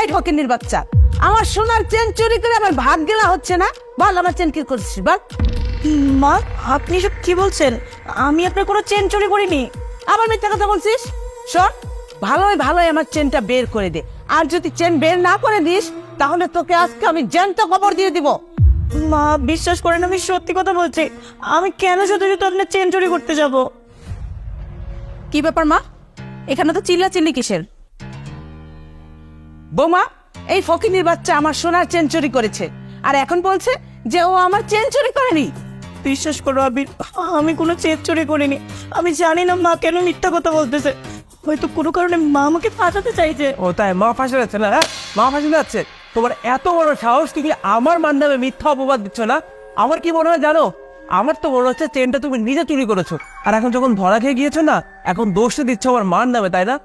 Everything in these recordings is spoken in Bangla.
এই ফকিন্নির বাচ্চা, আমার সোনার চেন চুরি করে আমার ভাগ গেলা হচ্ছে না? বল আমার চেন কি করছিস বল। মা, আপনি সব কি বলছেন? আমি আপনার কোনো চেন চুরি করিনি। আবার মিথ্যা কথা বলছিস? শোন, ভালোই ভালোই আমার চেনটা বের করে দে। আর যদি চেন বের না করে দিস তাহলে তোকে আজকে আমি জ্যান্ত খবর দিয়ে দিব। মা, বিশ্বাস করেন আমি সত্যি কথা বলছি। আমি কেন শুধু শুধু আপনার চেন চুরি করতে যাব? কি ব্যাপার মা, এখানে তো চিল্লাচিল্লি কিসের? বৌমা, এই ফকিন্নির বাচ্চা আমার সোনার চেন চুরি করেছে আর এখন বলছে যে ও আমার চেন চুরি করেনি। বিশ্বাস করো আবির, আমি কোনো চেন চুরি করিনি। আমি জানি না মা কেন মিথ্যা কথা বলতেছে। হয়তো কোনো কারণে মা আমাকে ফাঁসাতে চাইছে। ও তাই, মা ফাঁসে যাচ্ছে না? হ্যাঁ, মা ফাঁসে যাচ্ছে। তোমার এত বড় সাহস, তুমি আমার মাধ্যমে মিথ্যা অপবাদ দিচ্ছ না? আমার কি মনে হয় জানো? আমার তো মনে হচ্ছে চেনটা তুমি নিজে চুরি করেছো, আর এখন যখন ধরা খেয়ে গিয়েছো না, এখন দোষটা দিচ্ছ আমার মার নামে, তাই না?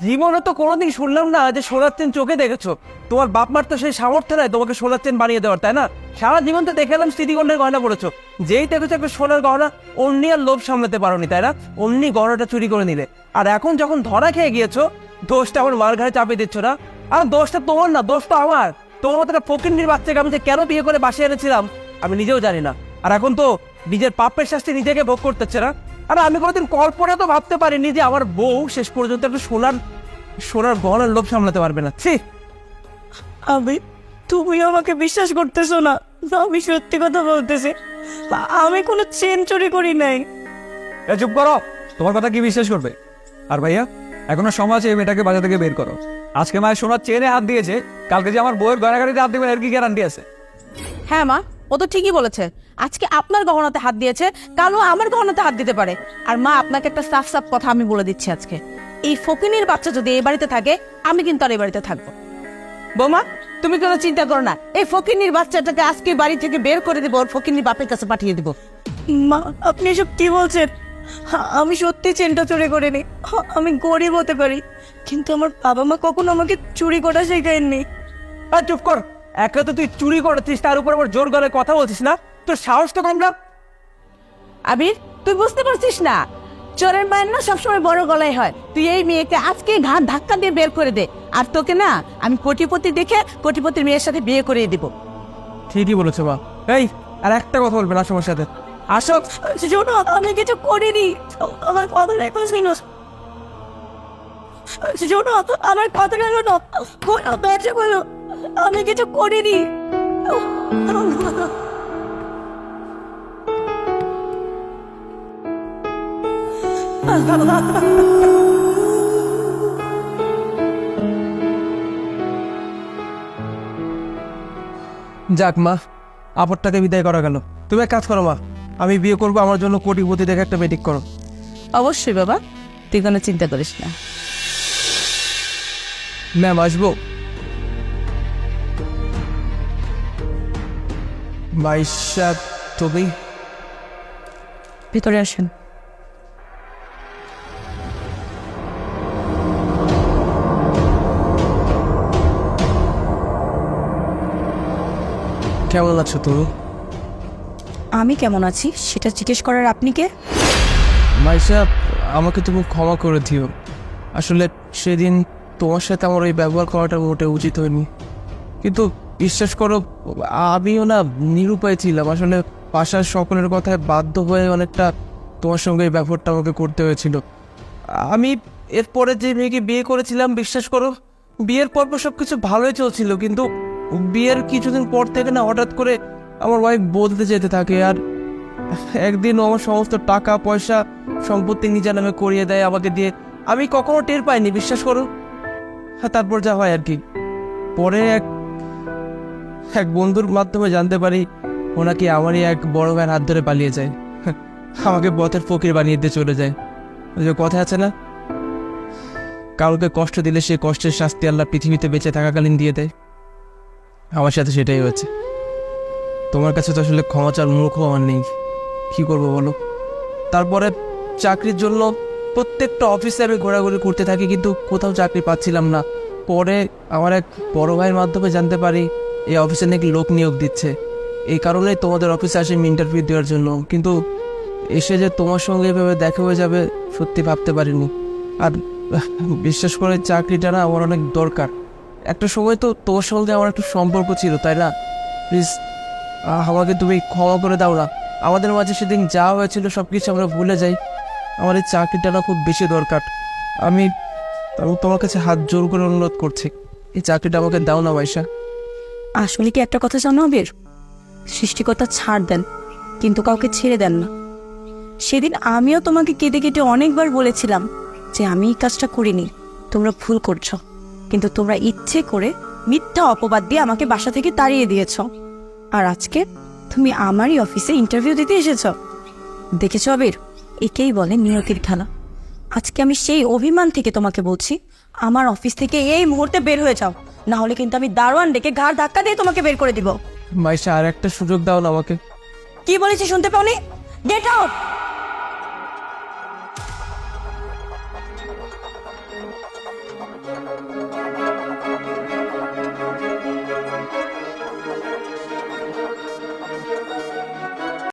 জীবনে তো কোনোদিন শুনলাম না যে সোনার চেন চোখে দেখেছো। তোমার বাপ মার তো সেই সামর্থ্য নাই তোমাকে সোনার চেন বানিয়ে দেওয়ার, তাই না? সারা জীবন তো দেখলাম স্মৃতিগণের গয়না পড়েছো। যেই দেখেছো একটা সোনার গহনা, অমনি আর লোভ সামলাতে পারোনি, তাই না? অমনি গহনাটা চুরি করে নিলে। আর এখন যখন ধরা খেয়ে গিয়েছো, দোষটা আমার মার ঘাড়ে চাপিয়ে দিচ্ছ না? আর দোষটা তোমার না, দোষ তো আমার। তোমার মতো একটা ফকিন্নির বাচ্চাকে আমি যে কেন বিয়ে করে বাসায় এনেছিলাম আমি নিজেও জানি না। আর এখন তো নিজের পাপের শাস্তি নিজেকে ভোগ করতেছে না? আর আমি কোনোদিন কল্পনা তো ভাবতে পারিনি যে আমার বউ শেষ পর্যন্ত একটা সোনার গহনার লোভ সামলাতে পারবে না। ছি! আবির, তুমি আমাকে বিশ্বাস করতেছো না? আমি সত্যি কথা বলতেছি। আমি কোনো চেন চুরি করি নাই। চুপ করো, তোমার কথা কি বিশ্বাস করবে? আর ভাইয়া, এখনো সময় আছে এই মেয়েটাকে বাজা থেকে বের করো। আজকে মায়ের সোনার চেনে হাত দিয়েছে, কালকে যে আমার বউয়ের গয়নাগাড়িতে হাত দিবেন এর কি গ্যারান্টি আছে? হ্যাঁ মা, ও তো ঠিকই বলেছে। আজকে আপনার গহনাতে হাত দিয়েছে, কালও আমার গহনাতে হাত দিতে পারে। আর মা, আপনাকে একটা সাফ সাফ কথা আমি বলে দিচ্ছি আজকে, এই ফকিনীর বাচ্চা যদি এই বাড়িতে থাকে, আমি কিন্তু আর এই বাড়িতে থাকবো। বৌমা, তুমি কোনো চিন্তা করো না, এই ফকিন্নির বাচ্চাটাকে আজকে বাড়ি থেকে বের করে দিব, ওর ফকিন্নির বাপের কাছে পাঠিয়ে দিব। মা, আপনি এসব কি বলছেন? আমি সত্যি চেনটা চুরি করিনি। আমি গরিব হতে পারি, কিন্তু আমার বাবা মা কখনো আমাকে চুরি করা শেখায়নি। আর চুপ কর। একে তো তুই চুরি করেছিস, তার উপর আবার জোর গলায় কথা বলছিস না? তোর সাহস তো কম না? আবির, তুই বুঝতে পারছিস না, চোরের মায়ের না সবসময় বড় গলায় হয়। তুই এই মেয়েকে আজকে ঘাট ধাক্কা দিয়ে বের করে দে, আর তোকে না আমি কোটিপতি দেখে কোটিপতির মেয়ের সাথে বিয়ে করিয়ে দিব। ঠিকই বলেছো মা। এই, আর একটা কথা বলবে না সমস্যার সাথে। আসো। শোনো, আমি কিছু করিনি। আমার কথাটা এখন শোনো। শোনো, আমার কথাটা শোনো। ব্যবসা বলো, আমি কিছু করিনি। যাক মা, আপদটাকে বিদায় করা গেল। তুমি এক কাজ করো মা, আমি বিয়ে করবো, আমার জন্য কোটিপতি দেখে একটা মেয়ে ঠিক করো। অবশ্যই বাবা, তুই কোনো চিন্তা করিস না। ম্যাম, আসবো? মাইশা, তুমি? ভিতরে আসেন। কেমন আছো তুমি? আমি কেমন আছি সেটা জিজ্ঞেস করার আপনি কে? মাইশা, আমাকে তুমি ক্ষমা করে দিও। আসলে সেদিন তোমার সাথে আমার ওই ব্যবহার করাটা মোটে উচিত হয়নি। কিন্তু বিশ্বাস করো, আমিও না নিরুপায় ছিলাম। আসলে বাসার সকলের কথায় বাধ্য হয়ে অনেকটা তোমার সঙ্গে এই ব্যবহারটা আমাকে করতে হয়েছিল। আমি এরপরে যে মেয়েকে বিয়ে করেছিলাম, বিশ্বাস করো বিয়ের পর সব কিছু ভালোই চলছিল, কিন্তু বিয়ের কিছুদিন পর থেকে না হঠাৎ করে আমার ওয়াইফ বদলে যেতে থাকে। আর একদিন ও আমার সমস্ত টাকা পয়সা সম্পত্তি নিজের নামে করিয়ে দেয় আমাকে দিয়ে। আমি কখনো টের পাইনি, বিশ্বাস করো। হ্যাঁ, তারপর যা হয় আর কি। পরে এক বন্ধুর মাধ্যমে জানতে পারি ও নাকি আমারই এক বড় ভাইয়ের হাত ধরে পালিয়ে যায়। আমাকে পথের ফকির বানিয়ে দিয়ে চলে যায়। ওই যে কথা আছে না, কাউকে কষ্ট দিলে সে কষ্টের শাস্তি আল্লাহ পৃথিবীতে বেঁচে থাকাকালীন দিয়ে দেয়। আমার সাথে সেটাই হয়েছে। তোমার কাছে তো আসলে ক্ষমা চার মুখও আমার নেই, কী করবো বলো। তারপরে চাকরির জন্য প্রত্যেকটা অফিসে আমি ঘোরাঘুরি করতে থাকি, কিন্তু কোথাও চাকরি পাচ্ছিলাম না। পরে আমার এক বড় ভাইয়ের মাধ্যমে জানতে পারি এই অফিসে নাকি লোক নিয়োগ দিচ্ছে। এই কারণেই তোমাদের অফিসে আসি ইন্টারভিউ দেওয়ার জন্য। কিন্তু এসে যে তোমার সঙ্গে এভাবে দেখা হয়ে যাবে সত্যি ভাবতে পারিনি। আর বিশ্বাস করে চাকরিটা না আমার অনেক দরকার। একটা সময় তো তোর সঙ্গে আমার একটা সম্পর্ক ছিল, তাই না? প্লিজ আমাকে তুমি ক্ষমা করে দাও না। আমাদের মাঝে সেদিন যা হয়েছিল সব কিছু আমরা ভুলে যাই। আমার এই চাকরিটা না খুব বেশি দরকার। আমি তোমার কাছে হাত জোর করে অনুরোধ করছি, এই চাকরিটা আমাকে দাও না মাইশা। আসলে কি একটা কথা জানো আবির, সৃষ্টিকর্তা ছাড় দেন কিন্তু কাউকে ছেড়ে দেন না। সেদিন আমিও তোমাকে কেঁদে কেটে অনেকবার বলেছিলাম যে আমি এই কাজটা করিনি, তোমরা ভুল করছো, কিন্তু তোমরা ইচ্ছে করে মিথ্যা অপবাদ দিয়ে আমাকে বাসা থেকে তাড়িয়ে দিয়েছো। আর আজকে তুমি আমারই অফিসে ইন্টারভিউ দিতে এসেছো। দেখেছো আবির, একেই বলে নিয়তির খেলা। আজকে আমি সেই অভিমান থেকে তোমাকে বলছি, আমার অফিস থেকে এই মুহূর্তে বের হয়ে যাও, না হলে কিন্তু আমি দারোয়ান ডেকে ঘাড় ধাক্কা দিয়ে তোমাকে বের করে দিব। মাইশা আর একটা সুযোগ দাও না আমাকে। কি বলেছি শুনতে পাওনি? Get out.